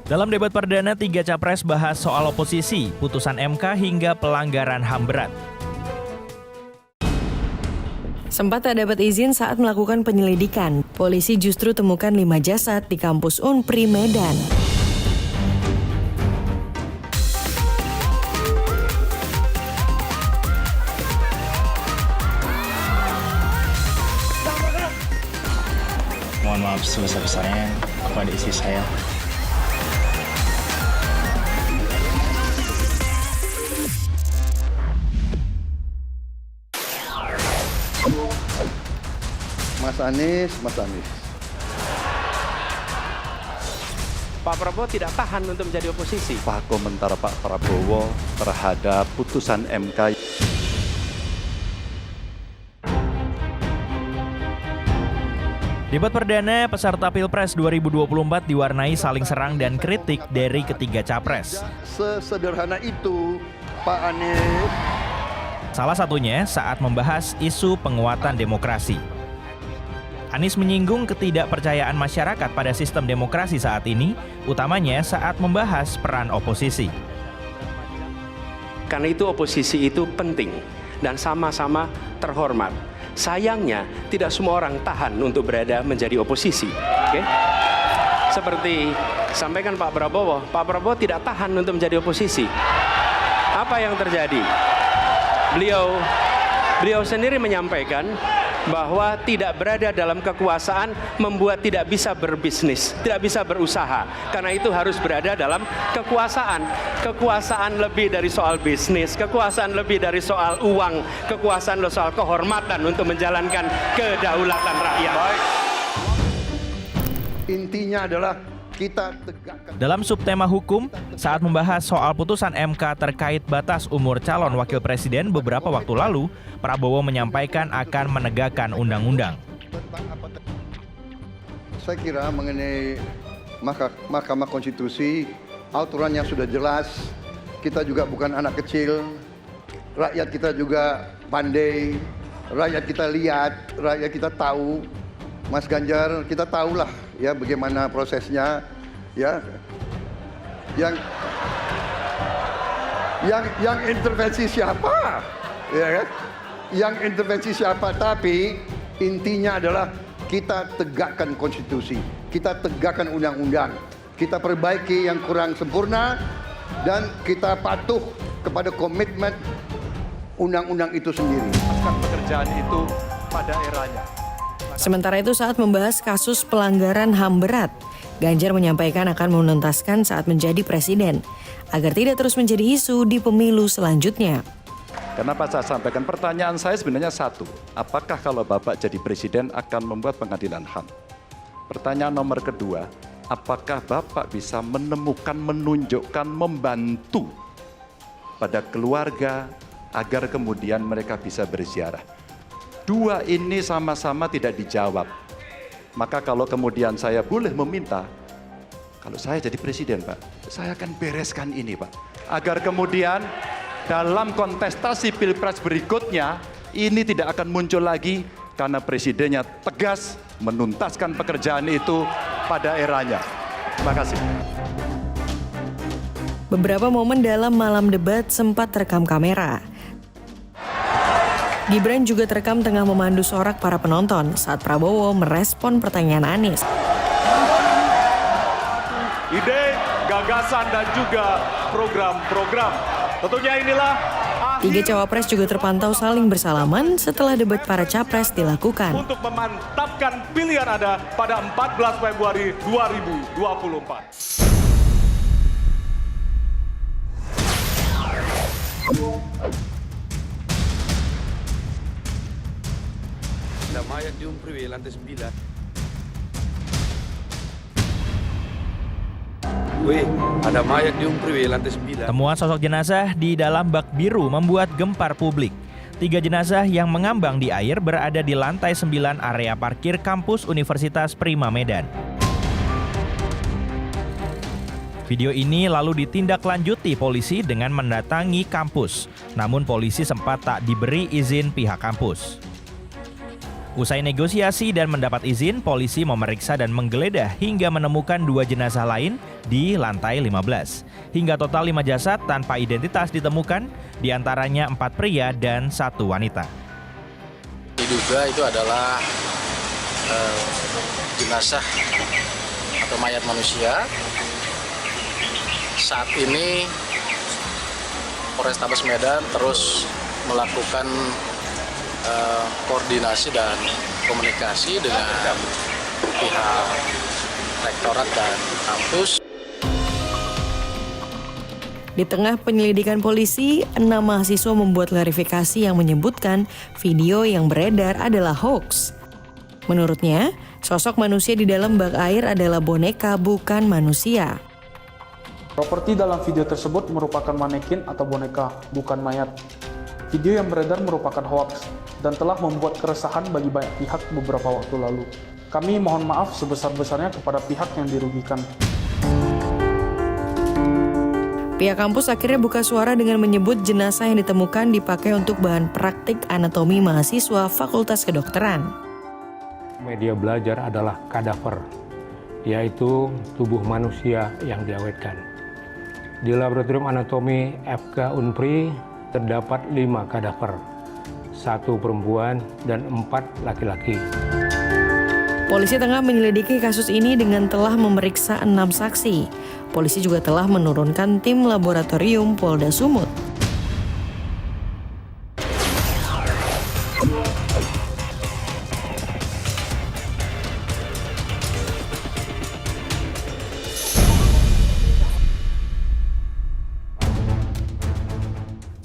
Dalam debat perdana, 3 capres bahas soal oposisi, putusan MK hingga pelanggaran HAM berat. Sempat tak dapat izin saat melakukan penyelidikan, polisi justru temukan 5 jasad di kampus Unpri Medan. Mohon maaf sebesar-besarnya kepada istri saya. Mas Anies. Pak Prabowo tidak tahan untuk menjadi oposisi. Apa komentar Pak Prabowo terhadap putusan MK? Debat perdana peserta Pilpres 2024 diwarnai saling serang dan kritik dari ketiga capres. Sesederhana itu, Pak Anies. Salah satunya saat membahas isu penguatan demokrasi. Anies menyinggung ketidakpercayaan masyarakat pada sistem demokrasi saat ini, utamanya saat membahas peran oposisi. Karena itu oposisi itu penting dan sama-sama terhormat. Sayangnya tidak semua orang tahan untuk berada menjadi oposisi. Oke? Seperti sampaikan Pak Prabowo tidak tahan untuk menjadi oposisi. Apa yang terjadi? Beliau sendiri menyampaikan bahwa tidak berada dalam kekuasaan membuat tidak bisa berbisnis, tidak bisa berusaha. Karena itu harus berada dalam kekuasaan. Kekuasaan lebih dari soal bisnis, kekuasaan lebih dari soal uang, kekuasaan soal kehormatan untuk menjalankan kedaulatan rakyat. Baik. Intinya adalah kita tegakkan. Dalam subtema hukum, saat membahas soal putusan MK terkait batas umur calon wakil presiden beberapa waktu lalu, Prabowo menyampaikan akan menegakkan undang-undang. Saya kira mengenai Mahkamah Konstitusi, aturannya sudah jelas. Kita juga bukan anak kecil, rakyat kita juga pandai, rakyat kita lihat, rakyat kita tahu. Mas Ganjar, kita tahulah ya bagaimana prosesnya, ya. Yang intervensi siapa? Ya kan? Yang intervensi siapa? Tapi intinya adalah kita tegakkan konstitusi, kita tegakkan undang-undang, kita perbaiki yang kurang sempurna, dan kita patuh kepada komitmen undang-undang itu sendiri. Pekerjaan itu pada eranya. Sementara itu saat membahas kasus pelanggaran HAM berat, Ganjar menyampaikan akan menuntaskan saat menjadi presiden, agar tidak terus menjadi isu di pemilu selanjutnya. Kenapa saya sampaikan? Pertanyaan saya sebenarnya satu. Apakah kalau Bapak jadi presiden akan membuat pengadilan HAM? Pertanyaan nomor kedua, apakah Bapak bisa menemukan, menunjukkan, membantu pada keluarga agar kemudian mereka bisa berziarah? Dua ini sama-sama tidak dijawab. Maka kalau kemudian saya boleh meminta, kalau saya jadi presiden Pak, saya akan bereskan ini Pak. Agar kemudian dalam kontestasi Pilpres berikutnya, ini tidak akan muncul lagi karena presidennya tegas menuntaskan pekerjaan itu pada eranya. Terima kasih. Beberapa momen dalam malam debat sempat terekam kamera. Gibran juga terekam tengah memandu sorak para penonton saat Prabowo merespon pertanyaan Anies. Ide, gagasan, dan juga program-program. Tentunya inilah Tiga cawapres juga terpantau saling bersalaman setelah debat para capres dilakukan. untuk memantapkan pilihan Anda pada 14 Februari 2024. Ada mayat di Unpri lantai 9. Ada mayat di Unpri lantai 9. Temuan sosok jenazah di dalam bak biru membuat gempar publik. 3 jenazah yang mengambang di air berada di lantai 9 area parkir kampus Universitas Prima Medan. Video ini lalu ditindaklanjuti polisi dengan mendatangi kampus. Namun polisi sempat tak diberi izin pihak kampus. Usai negosiasi dan mendapat izin, polisi memeriksa dan menggeledah hingga menemukan 2 jenazah lain di lantai 15. Hingga total 5 jasad tanpa identitas ditemukan, diantaranya 4 pria dan 1 wanita. Diduga itu adalah jenazah atau mayat manusia. Saat ini Polrestabes Medan terus melakukan koordinasi dan komunikasi dengan pihak rektorat dan kampus. Di tengah penyelidikan polisi, 6 mahasiswa membuat klarifikasi yang menyebutkan video yang beredar adalah hoax. Menurutnya, sosok manusia di dalam bak air adalah boneka, bukan manusia. Properti dalam video tersebut merupakan manekin atau boneka, bukan mayat. Video yang beredar merupakan hoaks dan telah membuat keresahan bagi banyak pihak beberapa waktu lalu. Kami mohon maaf sebesar-besarnya kepada pihak yang dirugikan. Pihak kampus akhirnya buka suara dengan menyebut jenazah yang ditemukan dipakai untuk bahan praktik anatomi mahasiswa Fakultas Kedokteran. Media belajar adalah kadaver, yaitu tubuh manusia yang diawetkan. Di Laboratorium Anatomi FK Unpri terdapat 5 kadaver, 1 perempuan dan 4 laki-laki. Polisi tengah menyelidiki kasus ini dengan telah memeriksa 6 saksi. Polisi juga telah menurunkan tim laboratorium Polda Sumut.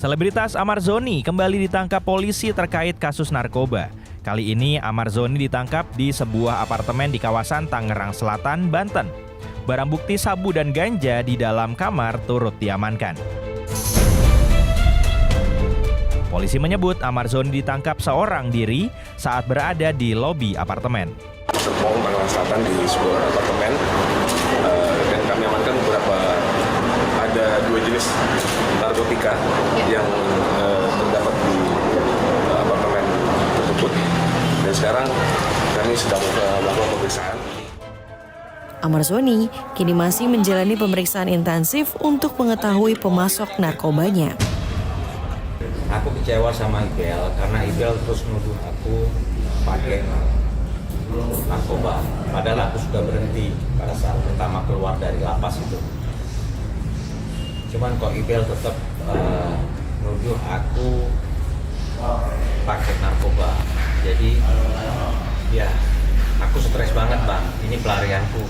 Selebritas Amar Zoni kembali ditangkap polisi terkait kasus narkoba. Kali ini Amar Zoni ditangkap di sebuah apartemen di kawasan Tangerang Selatan, Banten. Barang bukti sabu dan ganja di dalam kamar turut diamankan. Polisi menyebut Amar Zoni ditangkap seorang diri saat berada di lobi apartemen. Serpong, Tangerang Selatan di sebuah apartemen, dan kami amankan beberapa, ada 2 jenis narkotika yang terdapat di apartemen tersebut, dan sekarang kami sedang melakukan pemeriksaan. Amar Zoni kini masih menjalani pemeriksaan intensif untuk mengetahui pemasok narkobanya. Aku kecewa sama Ibel karena Ibel terus nuduh aku pakai narkoba. Padahal aku sudah berhenti pada saat pertama keluar dari lapas itu. Cuman kok Ibel tetap nuduh aku pakai narkoba. Jadi ya aku stres banget, Bang. Ini pelarianku.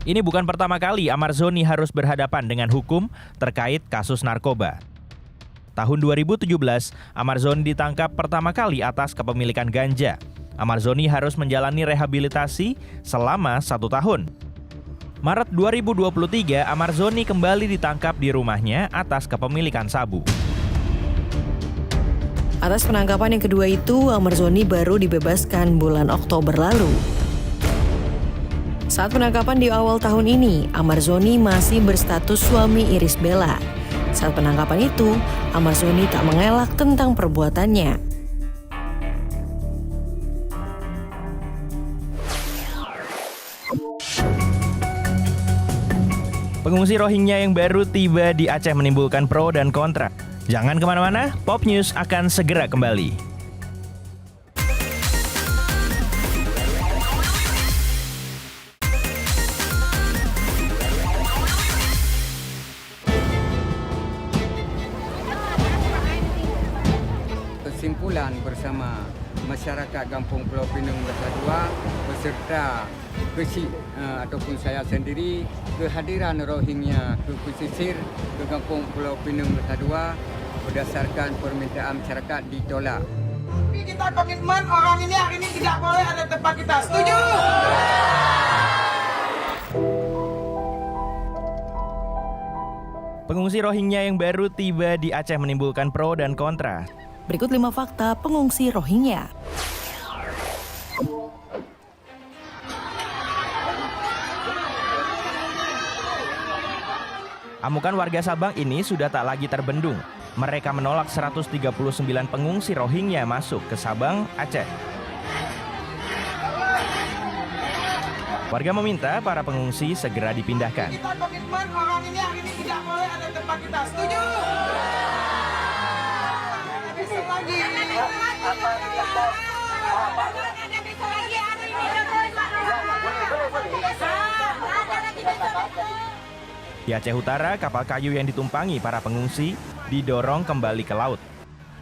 Ini bukan pertama kali Amar Zoni harus berhadapan dengan hukum terkait kasus narkoba. Tahun 2017, Amar Zoni ditangkap pertama kali atas kepemilikan ganja. Amar Zoni harus menjalani rehabilitasi selama 1 tahun. Maret 2023, Amar Zoni kembali ditangkap di rumahnya atas kepemilikan sabu. Atas penangkapan yang kedua itu, Amar Zoni baru dibebaskan bulan Oktober lalu. Saat penangkapan di awal tahun ini, Amar Zoni masih berstatus suami Irish Bella. Saat penangkapan itu, Amar Zoni tak mengelak tentang perbuatannya. Pengungsi Rohingya yang baru tiba di Aceh menimbulkan pro dan kontra. Jangan kemana-mana, Pop News akan segera kembali. Kesimpulan bersama masyarakat Kampung Pulau Pinang Nusa Dua beserta ataupun saya sendiri kehadiran Rohingya ke pesisir ke Kampung Pulau Pinang Nusa Dua berdasarkan permintaan masyarakat ditolak. Kita komitmen orang ini hari ini tidak boleh ada tempat kita. Setuju? Pengungsi Rohingya yang baru tiba di Aceh menimbulkan pro dan kontra. Berikut 5 fakta pengungsi Rohingya. Amukan warga Sabang ini sudah tak lagi terbendung. Mereka menolak 139 pengungsi Rohingya masuk ke Sabang, Aceh. Warga meminta para pengungsi segera dipindahkan. Kita komitmen orang ini hari ini tidak boleh ada tempat kita. Setuju? Besok lagi. Di Aceh Utara, kapal kayu yang ditumpangi para pengungsi didorong kembali ke laut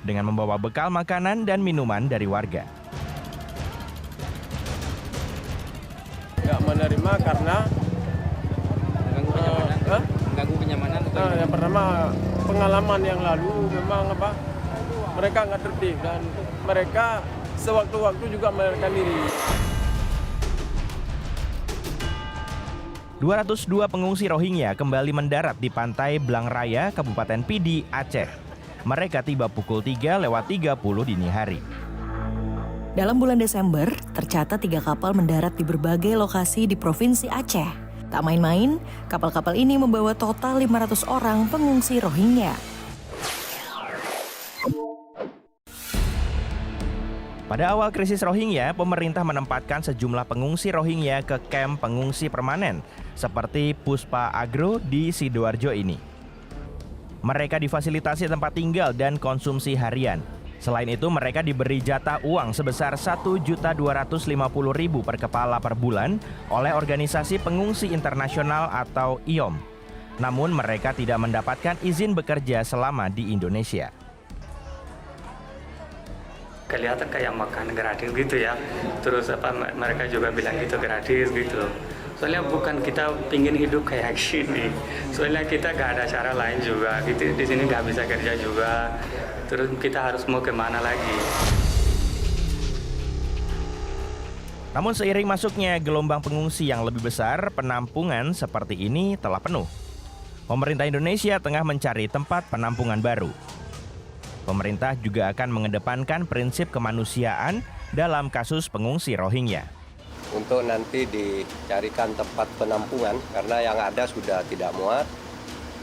dengan membawa bekal makanan dan minuman dari warga. Nggak menerima karena mengganggu kenyamanan. Yang pertama pengalaman yang lalu memang mereka nggak tertib dan mereka sewaktu-waktu juga melarikan diri. 202 pengungsi Rohingya kembali mendarat di pantai Blang Raya, Kabupaten Pidi, Aceh. Mereka tiba pukul 3:30 dini hari. Dalam bulan Desember, tercatat 3 kapal mendarat di berbagai lokasi di Provinsi Aceh. Tak main-main, kapal-kapal ini membawa total 500 orang pengungsi Rohingya. Pada awal krisis Rohingya, pemerintah menempatkan sejumlah pengungsi Rohingya ke kamp pengungsi permanen, seperti Puspa Agro di Sidoarjo ini. Mereka difasilitasi tempat tinggal dan konsumsi harian. Selain itu, mereka diberi jatah uang sebesar Rp1.250.000 per kepala per bulan oleh Organisasi Pengungsi Internasional atau IOM. Namun mereka tidak mendapatkan izin bekerja selama di Indonesia. Kelihatan kayak makan gratis gitu ya. Terus mereka juga bilang gitu gratis gitu. Soalnya bukan kita pingin hidup kayak gini. Soalnya kita gak ada cara lain juga. Gitu. Di sini gak bisa kerja juga. Terus kita harus mau kemana lagi. Namun seiring masuknya gelombang pengungsi yang lebih besar, penampungan seperti ini telah penuh. Pemerintah Indonesia tengah mencari tempat penampungan baru. Pemerintah juga akan mengedepankan prinsip kemanusiaan dalam kasus pengungsi Rohingya. Untuk nanti dicarikan tempat penampungan, karena yang ada sudah tidak muat,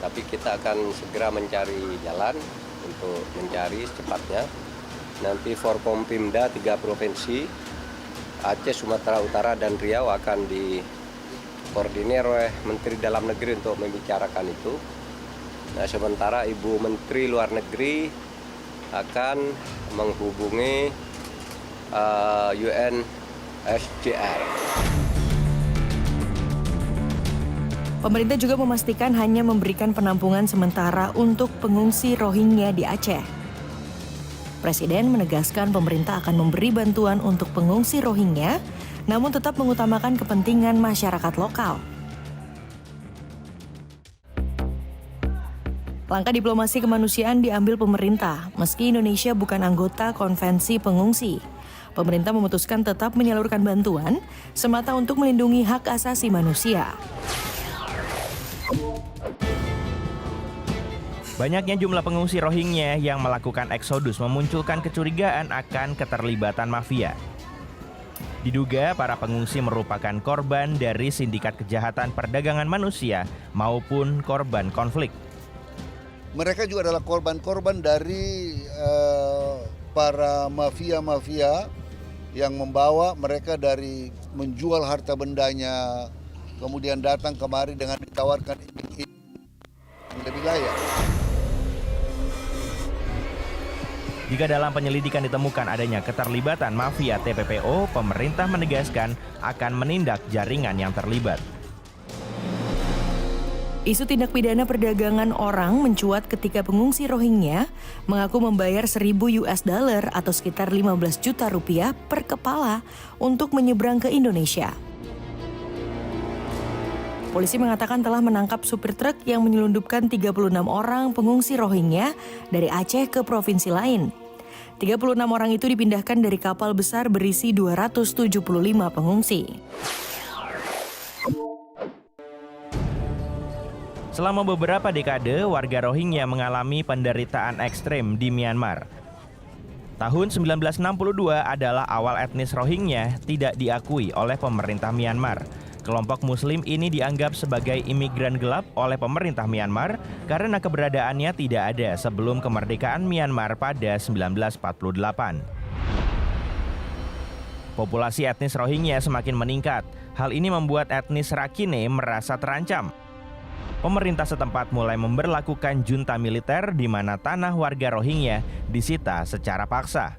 tapi kita akan segera mencari jalan untuk mencari secepatnya. Nanti Forkompimda 3 provinsi, Aceh, Sumatera Utara, dan Riau akan dikoordinir oleh Menteri Dalam Negeri untuk membicarakan itu. Nah, sementara Ibu Menteri Luar Negeri akan menghubungi UNHCR. Pemerintah juga memastikan hanya memberikan penampungan sementara untuk pengungsi Rohingya di Aceh. Presiden menegaskan pemerintah akan memberi bantuan untuk pengungsi Rohingya, namun tetap mengutamakan kepentingan masyarakat lokal. Langkah diplomasi kemanusiaan diambil pemerintah, meski Indonesia bukan anggota konvensi pengungsi. Pemerintah memutuskan tetap menyalurkan bantuan semata untuk melindungi hak asasi manusia. Banyaknya jumlah pengungsi Rohingya yang melakukan eksodus memunculkan kecurigaan akan keterlibatan mafia. Diduga para pengungsi merupakan korban dari sindikat kejahatan perdagangan manusia maupun korban konflik. Mereka juga adalah korban-korban dari para mafia-mafia yang membawa mereka dari menjual harta bendanya, kemudian datang kemari dengan ditawarkan iming-iming lebih layak. Jika dalam penyelidikan ditemukan adanya keterlibatan mafia TPPO, pemerintah menegaskan akan menindak jaringan yang terlibat. Isu tindak pidana perdagangan orang mencuat ketika pengungsi Rohingya mengaku membayar $1.000 atau sekitar 15 juta rupiah per kepala untuk menyeberang ke Indonesia. Polisi mengatakan telah menangkap supir truk yang menyelundupkan 36 orang pengungsi Rohingya dari Aceh ke provinsi lain. 36 orang itu dipindahkan dari kapal besar berisi 275 pengungsi. Selama beberapa dekade, warga Rohingya mengalami penderitaan ekstrem di Myanmar. Tahun 1962 adalah awal etnis Rohingya tidak diakui oleh pemerintah Myanmar. Kelompok Muslim ini dianggap sebagai imigran gelap oleh pemerintah Myanmar karena keberadaannya tidak ada sebelum kemerdekaan Myanmar pada 1948. Populasi etnis Rohingya semakin meningkat. Hal ini membuat etnis Rakhine merasa terancam. Pemerintah setempat mulai memberlakukan junta militer di mana tanah warga Rohingya disita secara paksa.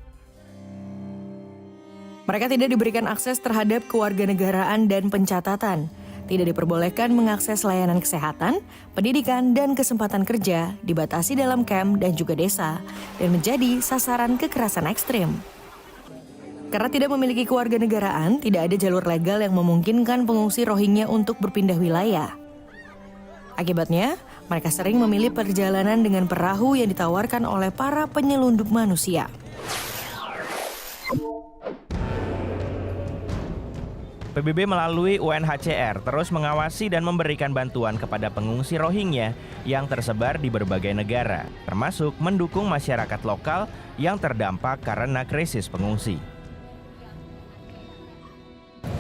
Mereka tidak diberikan akses terhadap kewarganegaraan dan pencatatan, tidak diperbolehkan mengakses layanan kesehatan, pendidikan, dan kesempatan kerja, dibatasi dalam kamp dan juga desa, dan menjadi sasaran kekerasan ekstrim. Karena tidak memiliki kewarganegaraan, tidak ada jalur legal yang memungkinkan pengungsi Rohingya untuk berpindah wilayah. Akibatnya, mereka sering memilih perjalanan dengan perahu yang ditawarkan oleh para penyelundup manusia. PBB melalui UNHCR terus mengawasi dan memberikan bantuan kepada pengungsi Rohingya yang tersebar di berbagai negara, termasuk mendukung masyarakat lokal yang terdampak karena krisis pengungsi.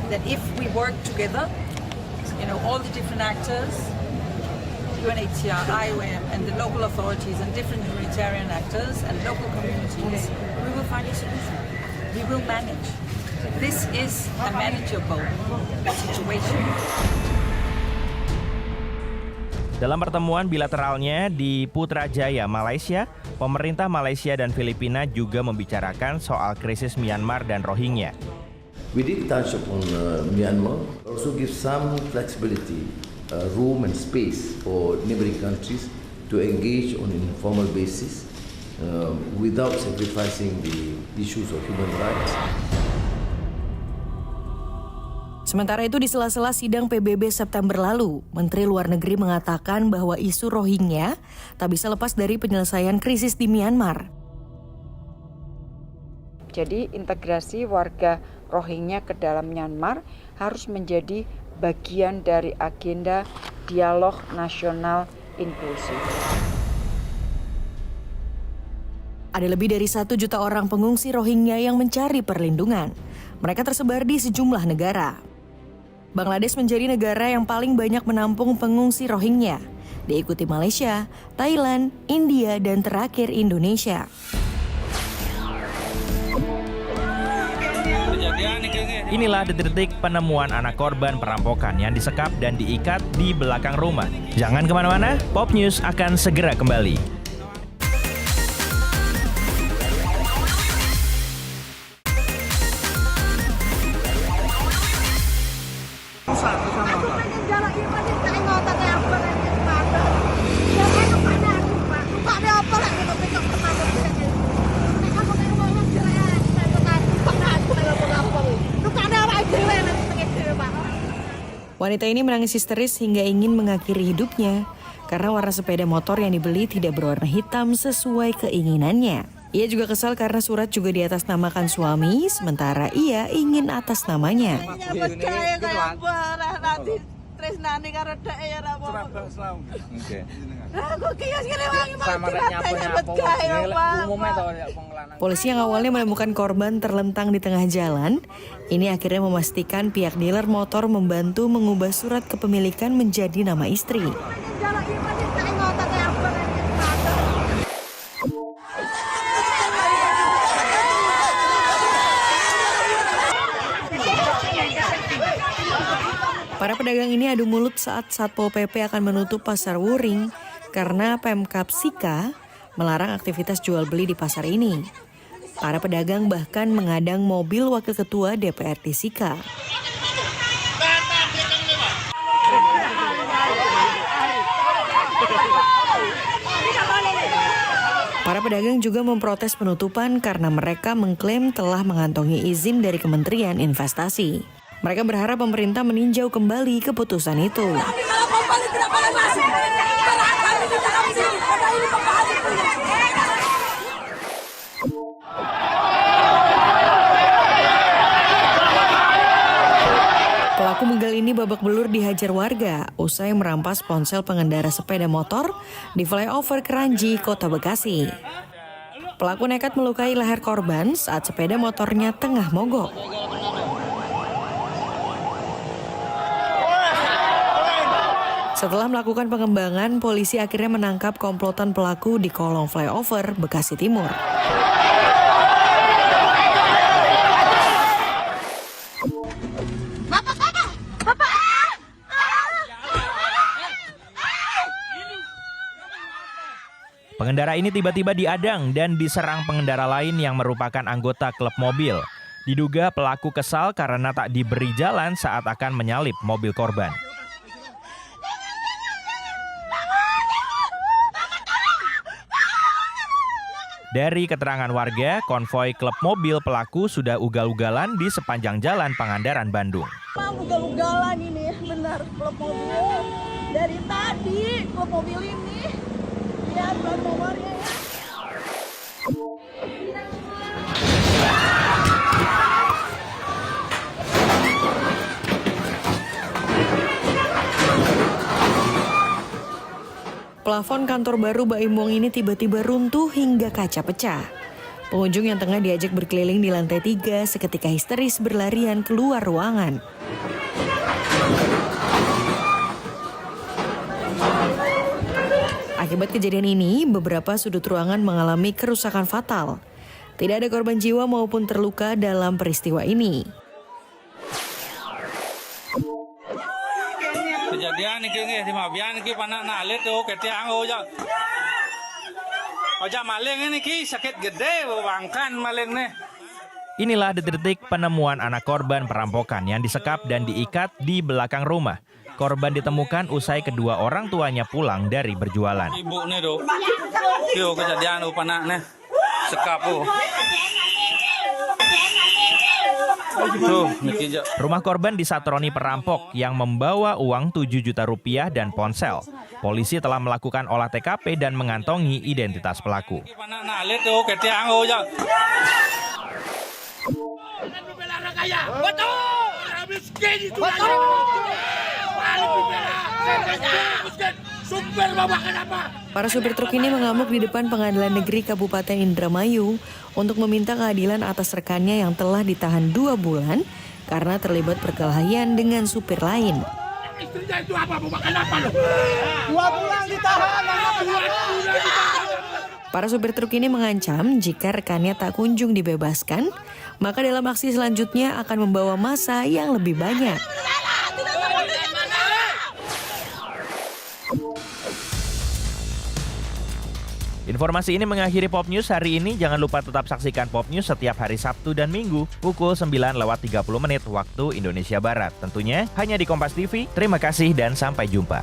That if we work together, all the different actors, UNHCR, IOM, and the local authorities and different humanitarian actors and local communities, we will find a solution. We will manage. This is a manageable situation. Dalam pertemuan bilateralnya di Putrajaya, Malaysia, pemerintah Malaysia dan Filipina juga membicarakan soal krisis Myanmar dan Rohingya. We did touch upon Myanmar, also give some flexibility, room and space for neighboring countries to engage on an informal basis without sacrificing the issues of human rights. Sementara itu di sela-sela sidang PBB September lalu, Menteri Luar Negeri mengatakan bahwa isu Rohingya tak bisa lepas dari penyelesaian krisis di Myanmar. Jadi integrasi warga Rohingya ke dalam Myanmar harus menjadi bagian dari agenda dialog nasional inklusif. Ada lebih dari 1 juta orang pengungsi Rohingya yang mencari perlindungan. Mereka tersebar di sejumlah negara. Bangladesh menjadi negara yang paling banyak menampung pengungsi Rohingya, diikuti Malaysia, Thailand, India, dan terakhir Indonesia. Inilah detik-detik penemuan anak korban perampokan yang disekap dan diikat di belakang rumah. Jangan kemana-mana, Pop News akan segera kembali. Wanita ini menangis histeris hingga ingin mengakhiri hidupnya karena warna sepeda motor yang dibeli tidak berwarna hitam sesuai keinginannya. Ia juga kesal karena surat juga diatasnamakan suami, sementara ia ingin atas namanya. Polisi yang awalnya menemukan korban terlentang di tengah jalan, ini akhirnya memastikan pihak dealer motor membantu mengubah surat kepemilikan menjadi nama istri. Para pedagang ini adu mulut saat Satpol PP akan menutup pasar Wuring karena Pemkab Sika melarang aktivitas jual beli di pasar ini. Para pedagang bahkan mengadang mobil Wakil Ketua DPRD Sika. Para pedagang juga memprotes penutupan karena mereka mengklaim telah mengantongi izin dari Kementerian Investasi. Mereka berharap pemerintah meninjau kembali keputusan itu. Pelaku begal ini babak belur dihajar warga usai merampas ponsel pengendara sepeda motor di flyover Keranji, Kota Bekasi. Pelaku nekat melukai leher korban saat sepeda motornya tengah mogok. Setelah melakukan pengembangan, polisi akhirnya menangkap komplotan pelaku di kolong flyover Bekasi Timur. Pengendara ini tiba-tiba diadang dan diserang pengendara lain yang merupakan anggota klub mobil. Diduga pelaku kesal karena tak diberi jalan saat akan menyalip mobil korban. Dari keterangan warga, konvoi klub mobil pelaku sudah ugal-ugalan di sepanjang jalan Pangandaran, Bandung. Ugal-ugalan ini, benar, klub mobil. Dari tadi, klub mobil ini. Lihat plat nomornya ya. Plafon kantor baru Baimong ini tiba-tiba runtuh hingga kaca pecah. Pengunjung yang tengah diajak berkeliling di lantai 3 seketika histeris berlarian keluar ruangan. Akibat kejadian ini, beberapa sudut ruangan mengalami kerusakan fatal. Tidak ada korban jiwa maupun terluka dalam peristiwa ini. Kejadian ini di Mabian ini panak nalit tuh ketiang aja. Aja maling ini ki sakit gede bangkan maling nih. Inilah detik-detik penemuan anak korban perampokan yang disekap dan diikat di belakang rumah. Korban ditemukan usai kedua orang tuanya pulang dari berjualan. Ibu nih tuh, yo kejadian tuh panak nih, sekap tuh. Rumah korban disatroni perampok yang membawa uang 7 juta rupiah dan ponsel. Polisi telah melakukan olah TKP dan mengantongi identitas pelaku. Para supir truk ini mengamuk di depan Pengadilan Negeri Kabupaten Indramayu untuk meminta keadilan atas rekannya yang telah ditahan 2 bulan karena terlibat perkelahian dengan supir lain. Istrinya itu apa? Mau makan apa lo? 2 bulan ditahan. Para supir truk ini mengancam jika rekannya tak kunjung dibebaskan, maka dalam aksi selanjutnya akan membawa massa yang lebih banyak. Informasi ini mengakhiri Pop News hari ini. Jangan lupa tetap saksikan Pop News setiap hari Sabtu dan Minggu pukul 9:30 waktu Indonesia Barat. Tentunya hanya di Kompas TV. Terima kasih dan sampai jumpa.